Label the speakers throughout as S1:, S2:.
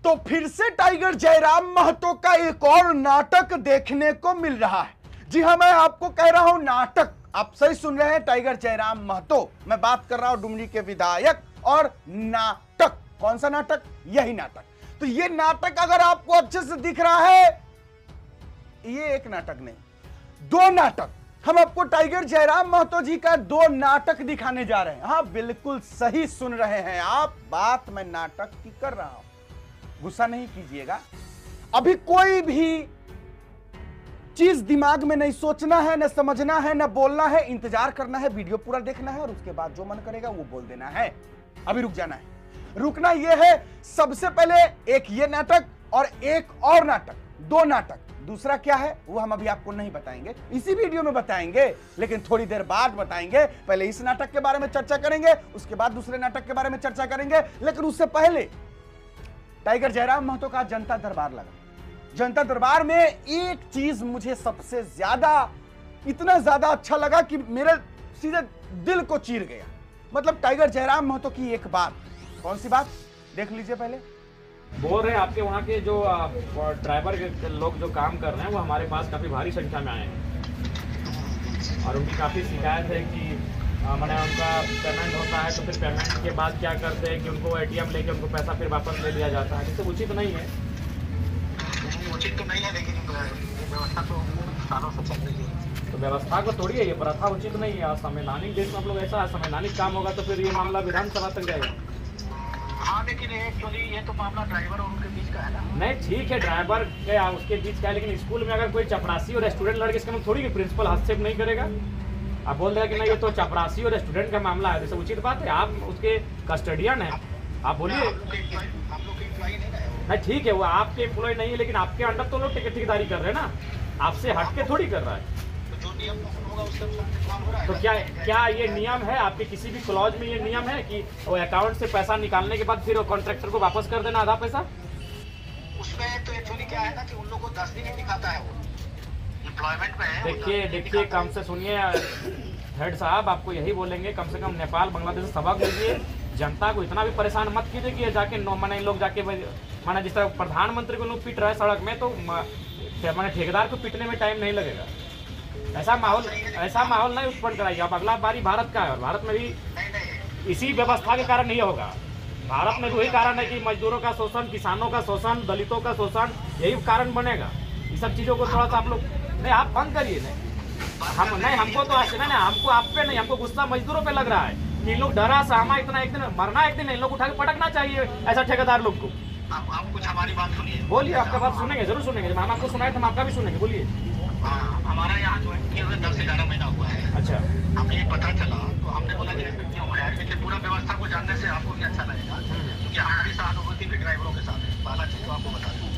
S1: तो फिर से टाइगर जयराम महतो का एक और नाटक देखने को मिल रहा है। जी हां, मैं आपको कह रहा हूं नाटक। आप सही सुन रहे हैं, टाइगर जयराम महतो। मैं बात कर रहा हूं डुमरी के विधायक और नाटक। कौन सा नाटक? यही नाटक। तो ये नाटक अगर आपको अच्छे से दिख रहा है, ये एक नाटक नहीं, दो नाटक। हम आपको टाइगर जयराम महतो जी का दो नाटक दिखाने जा रहे हैं। हाँ, बिल्कुल सही सुन रहे हैं आप, बात मैं नाटक की कर रहा हूं। गुस्सा नहीं कीजिएगा। अभी कोई भी चीज दिमाग में नहीं सोचना है, न समझना है, न बोलना है। इंतजार करना है, वीडियो पूरा देखना है और उसके बाद जो मन करेगा वो बोल देना है। अभी रुक जाना है। रुकना यह है, सबसे पहले एक ये नाटक और एक और नाटक, दो नाटक। दूसरा क्या है वो हम अभी आपको नहीं बताएंगे, इसी वीडियो में बताएंगे, लेकिन थोड़ी देर बाद बताएंगे। पहले इस नाटक के बारे में चर्चा करेंगे, उसके बाद दूसरे नाटक के बारे में चर्चा करेंगे। लेकिन उससे पहले टाइगर जयराम महतो का जनता दरबार लगा। जनता दरबार में एक चीज मुझे सबसे ज्यादा, इतना ज्यादा अच्छा लगा कि मेरे सीधे दिल को चीर गया। मतलब टाइगर जयराम महतो की एक बात। कौन सी बात? देख लीजिए पहले।
S2: बोल रहे हैं आपके वहाँ के जो ड्राइवर के लोग जो काम कर रहे हैं वो हमारे पास काफ़ी भारी संख्या में आए हैं और उनकी काफ़ी शिकायत है कि मैंने उनका पेमेंट होता है तो फिर पेमेंट के बाद क्या करते हैं कि उनको एटीएम लेके उनको पैसा फिर वापस ले लिया जाता है, जिससे उचित नहीं है।
S3: उचित तो नहीं है, लेकिन व्यवस्था तो सालों से चल रही है।
S2: तो व्यवस्था को थोड़ी है, ये प्रथा उचित नहीं है। संवैधानिक देश में हम लोग ऐसा संवैधानिक काम होगा तो फिर ये मामला विधानसभा तक जाएगा।
S3: हाँ, लेकिन एक्चुअली ये तो मामला ड्राइवर और उनके बीच का है ना।
S2: नहीं, ठीक है, ड्राइवर के उसके बीच का है, लेकिन स्कूल में अगर कोई चपरासी और स्टूडेंट लड़के, इसका मतलब थोड़ी कि प्रिंसिपल हस्तक्षेप नहीं करेगा। आप बोल रहे हैं कि नहीं ये तो चपरासी और स्टूडेंट का मामला है, जैसे उचित बात है। आप उसके कस्टडियन है, आप बोलिए।
S3: हम लोग के एम्प्लॉई नहीं है।
S2: नहीं, ठीक है, वो आपके एम्प्लॉय नहीं है, लेकिन आपके अंडर तो लोग ठेकेदारी कर रहे हैं ना, आपसे हट के थोड़ी कर रहा है।
S3: जो नियम होगा उसके अनुसार काम हो रहा है।
S2: तो क्या ये नियम है आपके किसी भी क्लॉज में? ये नियम है कि वो अकाउंट से पैसा निकालने के बाद फिर कॉन्ट्रैक्टर को वापस कर देना आधा पैसा?
S3: उसमें तो एक्चुअली क्या है ना कि उन लोगों को 10 दिन ही दिखाता है, वो एम्प्लॉयमेंट में है।
S2: देखिए कम से सुनिए हेड साहब, आपको यही बोलेंगे कम से कम नेपाल बांग्लादेश से सबक लीजिए। जनता को इतना भी परेशान मत कीजिए कि जाके मैंने लोग जाके माना जिस तरह प्रधानमंत्री को लोग पीट रहा है सड़क में, तो मैंने ठेकेदार को पीटने में टाइम नहीं लगेगा। ऐसा माहौल नहीं उत्पन्न कराइए। अब अगला बारी भारत का है और भारत में भी इसी व्यवस्था के कारण नहीं होगा। भारत में वही कारण है कि मजदूरों का शोषण, किसानों का शोषण, दलितों का शोषण, यही कारण बनेगा। ये सब चीज़ों को थोड़ा सा आप लोग नहीं, आप बंद करिए। हमको तो आश्चर्य नहीं, हमको आप पे नहीं, हमको गुस्सा मजदूरों पे लग रहा है कि लोग डरा सहमा इतना, एक दिन मरना, एक दिन इन लोग उठा के पटकना चाहिए ऐसा ठेकेदार लोग को।
S3: आप कुछ हमारी बात सुनिए।
S2: बोलिए, आपका बात सुनेंगे, जरूर सुनेंगे। जब हम आपको सुनाए तो हम आपका भी सुनेंगे, बोलिए।
S3: हमारा यहाँ ज्वाइन किए हुए 10 से 11 महीना हुआ है।
S2: अच्छा,
S3: हमें पता चला तो हमने बोला कि क्यों है, लेकिन पूरा व्यवस्था को जानने से आपको भी अच्छा लगेगा, क्योंकि हमारी सहानुभूति भी ड्राइवरों के साथ है। पहला चीज तो आपको बता दूं,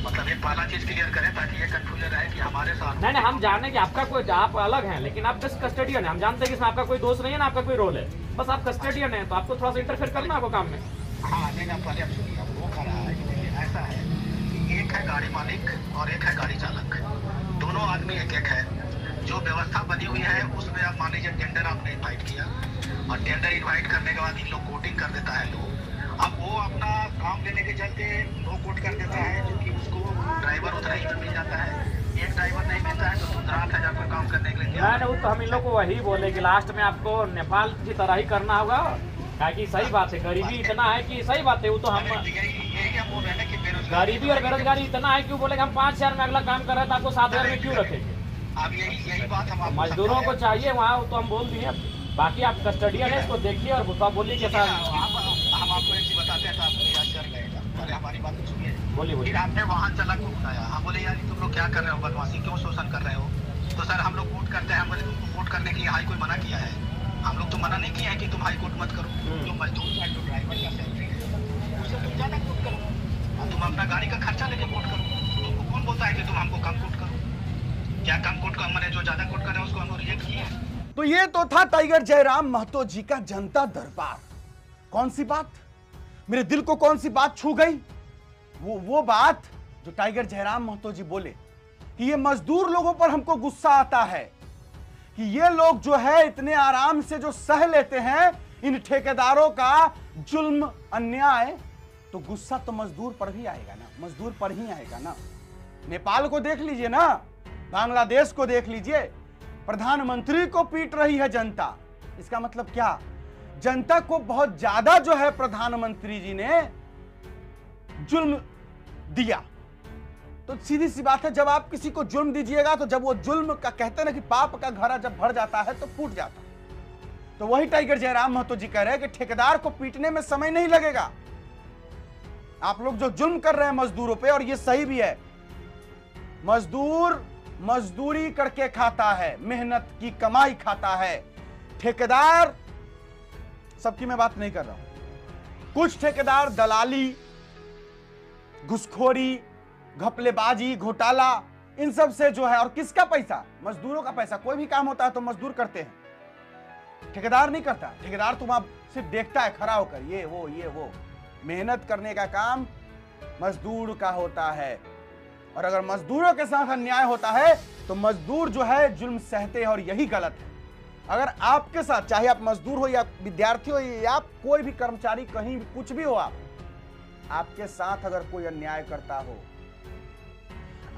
S3: मतलब ये पहला चीज क्लियर करें ताकि ये कंफ्यूजन रहे कि हमारे साथ
S2: नहीं, हम जाने कि आपका कोई, आप अलग हैं, लेकिन आप जस्ट कस्टडियन है। हम जानते हैं कि इसमें आपका कोई दोष नहीं है ना, आपका कोई रोल है, बस आप कस्टडियन है, तो आपको थोड़ा सा इंटरफेयर करना आपको काम में।
S3: हाँ, नहीं ना, पहले आप सुनिए, अब वो खड़ा है कि ऐसा है कि एक है गाड़ी मालिक और एक है गाड़ी चालक, दोनों आदमी एक है। जो व्यवस्था बनी हुई है उसमें आप मान लीजिए टेंडर आपने इन्वाइट किया और टेंडर इन्वाइट करने के बाद इन लोग कोटिंग कर देता है लोग। अब वो अपना काम लेने के चलते नो कोट कर देता है, क्योंकि उसको ड्राइवर उतना ही में मिल जाता है। एक ड्राइवर नहीं मिलता है तो तुम 8,000 पर काम करने के लिए।
S2: नहीं, वो तो हम इन लोग को वही बोले कि लास्ट में आपको नेपाल की तरह ही करना होगा, ताकि सही बात है, गरीबी इतना है कि सही बात है। वो तो हम
S3: यही आप बोल रहे हैं कि
S2: गरीबी और बेरोजगारी इतना है, क्यों बोलेंगे हम 5,000 में अगला काम कर रहे हैं तो आपको 7,000 में क्यों रखेंगे?
S3: अब यही बात हम
S2: मजदूरों को चाहिए वहाँ, तो हम बोल दिए। बाकी आप कस्टडियन है, इसको देखिए और गुस्सा बोलिए कैसा।
S3: हम आपको एक चीज बताते हैं तो आपको याद कर रहेगा। पहले हमारी बात सुनिए।
S2: बोलिए।
S3: फिर हमने वाहन चालक को बुलाया, हम बोले यार तुम लोग क्या कर रहे हो, बदमाशी क्यों शोषण कर रहे हो? तो सर हम लोग कोर्ट करते हैं। हम बोले तुमको कोर्ट करने के लिए हाई कोर्ट मना किया है? हम लोग तो मना नहीं किया है कि तुम हाई कोर्ट मत करो। जो मजदूर का, जो ड्राइवर का सैलरी है उससे तुम ज्यादा कोर्ट करो और तुम अपना गाड़ी का खर्चा लेके कोर्ट करो। तुमको कौन बोलता है कि तुम हमको कम कोर्ट करो? क्या कम कोर्ट का मैंने जो ज्यादा कोर्ट कर रहे हैं उसको हमको रिजेक्ट किया है?
S1: तो ये तो था टाइगर जयराम महतो जी का जनता दरबार। कौन सी बात मेरे दिल को, कौन सी बात छू गई? वो बात जो टाइगर जयराम महतो जी बोले कि ये मजदूर लोगों पर हमको गुस्सा आता है कि ये लोग जो है इतने आराम से जो सह लेते हैं इन ठेकेदारों का जुल्म, अन्याय, तो गुस्सा तो मजदूर पर भी आएगा ना, मजदूर पर ही आएगा ना। नेपाल को देख लीजिए ना, बांग्लादेश को देख लीजिए, प्रधानमंत्री को पीट रही है जनता। इसका मतलब क्या? जनता को बहुत ज्यादा जो है प्रधानमंत्री जी ने जुल्म दिया। तो सीधी सी बात है, जब आप किसी को जुल्म दीजिएगा तो जब वो जुल्म का कहते हैं ना कि पाप का घड़ा जब भर जाता है तो फूट जाता है। तो वही टाइगर जयराम महतो जी कह रहे हैं कि ठेकेदार को पीटने में समय नहीं लगेगा। आप लोग जो जुल्म कर रहे हैं मजदूरों पे, और ये सही भी है, मजदूर मजदूरी करके खाता है, मेहनत की कमाई खाता है। ठेकेदार, सबकी मैं बात नहीं कर रहा हूं, कुछ ठेकेदार दलाली, घुसखोरी, घपलेबाजी, घोटाला, इन सब से जो है, और किसका पैसा? मजदूरों का पैसा। कोई भी काम होता है तो मजदूर करते हैं, ठेकेदार नहीं करता। ठेकेदार तो वहां सिर्फ देखता है खड़ा होकर, ये वो। मेहनत करने का काम मजदूर का होता है। और अगर मजदूरों के साथ अन्याय होता है तो मजदूर जो है जुल्म सहते हैं, और यही गलत है। अगर आपके साथ, चाहे आप मजदूर हो या विद्यार्थी हो या आप कोई भी कर्मचारी, कहीं भी कुछ भी हो, आपके साथ अगर कोई अन्याय करता हो,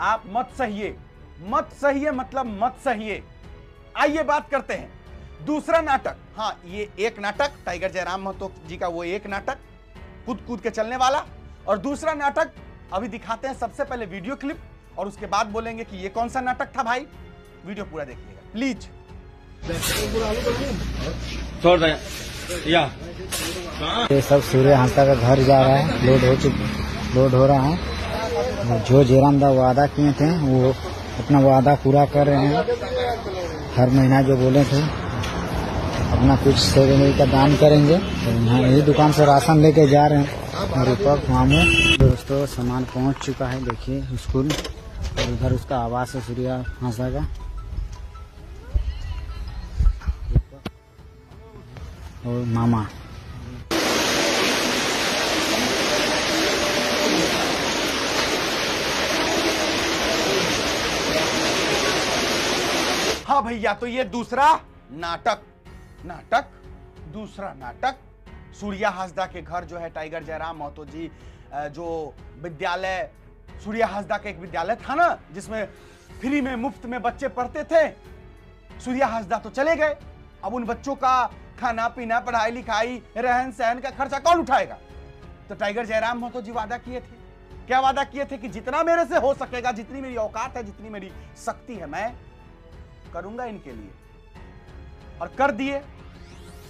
S1: आप मत सहिए। मत सहिए मतलब मत सहिए। आइए बात करते हैं दूसरा नाटक। हाँ, ये एक नाटक टाइगर जयराम महतो जी का, वो एक नाटक कूद कूद के चलने वाला, और दूसरा नाटक अभी दिखाते हैं। सबसे पहले वीडियो क्लिप, और उसके बाद बोलेंगे कि ये कौन सा नाटक था। भाई वीडियो पूरा देखिएगा प्लीज।
S4: ये सब सूर्य हांसदा का घर जा रहा है, लोड हो रहा है। जो जयराम दा वादा किए थे वो अपना वादा पूरा कर रहे हैं। हर महीना जो बोले थे अपना कुछ सेरेमनी का दान करेंगे, तो यहाँ यही दुकान से राशन लेके जा रहे हैं। रूपक मामू दोस्तों, सामान पहुंच चुका है, देखिए स्कूल, और उधर उसका आवास है सूर्य हांसदा का। और मामा
S1: हाँ भैया, तो ये दूसरा नाटक दूसरा नाटक सूर्या हांसदा के घर जो है टाइगर जयराम महतो जी, जो विद्यालय, सूर्या हांसदा का एक विद्यालय था ना जिसमें फ्री में मुफ्त में बच्चे पढ़ते थे। सूर्या हांसदा तो चले गए, अब उन बच्चों का खाना पीना, पढ़ाई लिखाई, रहन सहन का खर्चा कौन उठाएगा? तो टाइगर जयराम महतो जी वादा किए थे, क्या वादा किए थे? कि जितना मेरे से हो सकेगा, जितनी मेरी औकात है, जितनी मेरी शक्ति है, मैं करूंगा इनके लिए। और कर दिए।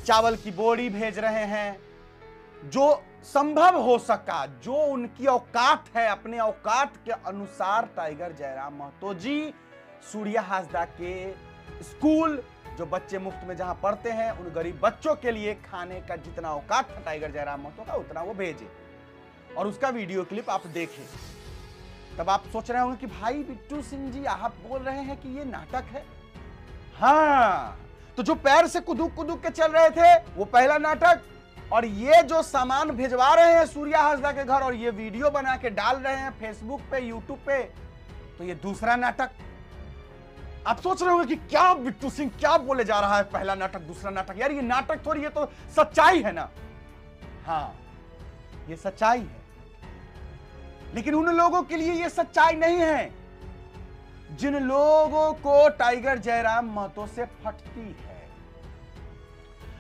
S1: चावल की बोरी भेज रहे हैं, जो संभव हो सका, जो उनकी औकात है, अपने औकात के अनुसार टाइगर जयराम महतो जी सूर्या हांसदा के स्कूल, जो बच्चे मुफ्त में जहां पढ़ते हैं, उन गरीब बच्चों के लिए खाने का जितना औकात था टाइगर जयराम महतो का, उतना वो भेजे। और उसका वीडियो क्लिप आप देखें। तब आप सोच रहे होंगे कि भाई बिट्टू सिंह जी, आप बोल रहे हैं कि ये नाटक है। हाँ, तो जो पैर से कुदूक कुदूक के चल रहे थे वो पहला नाटक, और ये जो सामान भिजवा रहे हैं सूर्या हांसदा के घर और ये वीडियो बना के डाल रहे हैं फेसबुक पे, यूट्यूब पे, तो ये दूसरा नाटक। आप सोच रहे होंगे कि क्या बिट्टू सिंह क्या बोले जा रहा है, पहला नाटक दूसरा नाटक। यार ये नाटक थोड़ी, ये तो सच्चाई है ना। हाँ, ये सच्चाई है, लेकिन उन लोगों के लिए ये सच्चाई नहीं है जिन लोगों को टाइगर जयराम महतो से फटती है,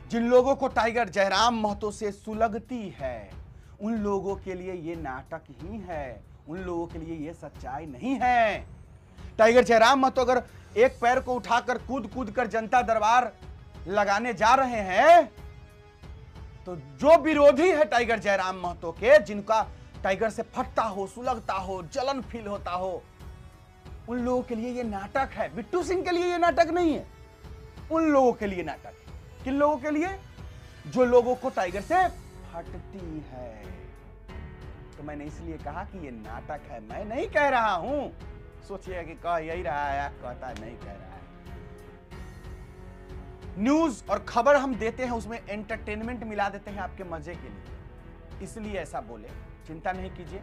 S1: जिन लोगों को टाइगर जयराम महतो से सुलगती है। उन लोगों के लिए ये नाटक ही है, उन लोगों के लिए ये सच्चाई नहीं है। टाइगर जयराम महतो अगर एक पैर को उठाकर कूद कूद कर जनता दरबार लगाने जा रहे हैं, तो जो विरोधी है टाइगर जयराम महतो के, जिनका टाइगर से फटता हो, सुलगता हो, जलन फील होता हो, उन लोगों के लिए ये नाटक है। बिट्टू सिंह के लिए ये नाटक नहीं है, उन लोगों के लिए नाटक है। किन लोगों के लिए? जो लोगों को टाइगर से फटती है। तो मैंने इसलिए कहा कि ये नाटक है, मैं नहीं कह रहा हूं। सोचिए कि कह यही रहा है, कहता नहीं कह रहा है। न्यूज और खबर हम देते हैं, उसमें एंटरटेनमेंट मिला देते हैं आपके मजे के लिए, इसलिए ऐसा बोले। चिंता नहीं कीजिए,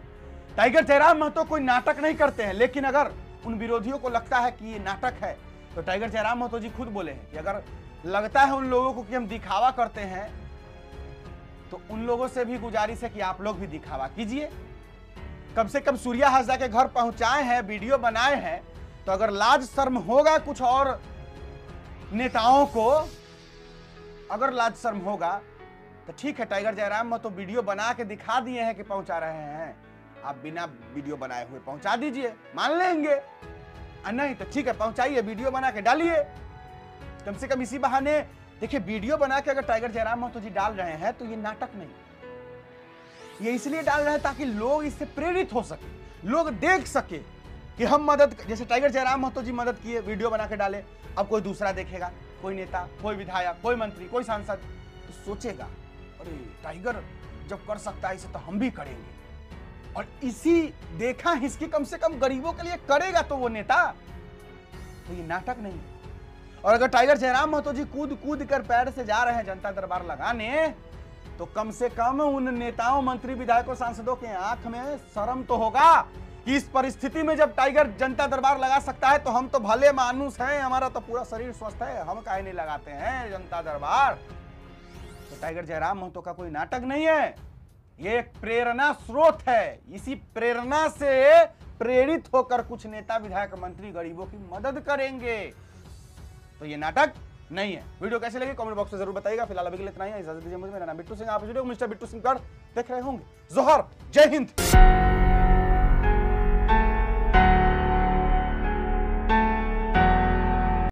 S1: टाइगर जयराम महतो कोई नाटक नहीं करते हैं। लेकिन अगर उन विरोधियों को लगता है कि ये नाटक है, तो टाइगर जयराम महतो जी खुद बोले हैं कि अगर लगता है उन लोगों को कि हम दिखावा करते हैं, तो उन लोगों से भी गुजारिश है कि आप लोग भी दिखावा कीजिए। कम से कम सूर्या हाजरा के घर पहुंचाए हैं, वीडियो बनाए हैं, तो अगर लाज शर्म होगा कुछ और नेताओं को, अगर लाज शर्म होगा तो ठीक है, टाइगर जयराम महतो वीडियो बना के दिखा दिए हैं कि पहुंचा रहे हैं, आप बिना वीडियो बनाए हुए पहुंचा दीजिए, मान लेंगे। नहीं तो ठीक है, पहुंचाइए, वीडियो बना के डालिए। कम से कम इसी बहाने देखिए, वीडियो बना के अगर टाइगर जयराम महतो जी डाल रहे हैं तो ये नाटक नहीं, ये इसलिए डाल रहे हैं ताकि लोग इससे प्रेरित हो सके, लोग देख सके कि हम मदद, जैसे टाइगर जयराम महतो जी मदद किए, वीडियो बना के डाले, अब कोई दूसरा देखेगा, कोई नेता, कोई विधायक, कोई मंत्री, कोई सांसद, तो सोचेगा अरे टाइगर जब कर सकता है इसे तो हम भी करेंगे, और इसी देखा हिसकी कम से कम गरीबों के लिए करेगा तो वो नेता, तो ये नाटक नहीं। और अगर टाइगर जयराम महतो जी कूद कूद कर पैर से जा रहे हैं जनता दरबार लगाने, तो कम से कम उन नेताओं, मंत्री, विधायकों, सांसदों के आंख में शर्म तो होगा कि इस परिस्थिति में जब टाइगर जनता दरबार लगा सकता है तो हम तो भले मानुस हैं, हमारा तो पूरा शरीर स्वस्थ है, हम काहे नहीं लगाते हैं जनता दरबार। तो टाइगर जयराम महतो का कोई नाटक नहीं है, ये एक प्रेरणा स्रोत है। इसी प्रेरणा से प्रेरित होकर कुछ नेता, विधायक, मंत्री गरीबों की मदद करेंगे, तो ये नाटक नहीं है। वीडियो कैसे लगी कमेंट बॉक्स में जरूर बताइएगा। फिलहाल अभी के लिए इतना ही है, इजाजत दीजिए मुझे। मेरा नाम बिट्टू सिंह, आप वीडियो मिस्टर बिट्टू सिंह कर देख रहे होंगे। जोहर, जय हिंद।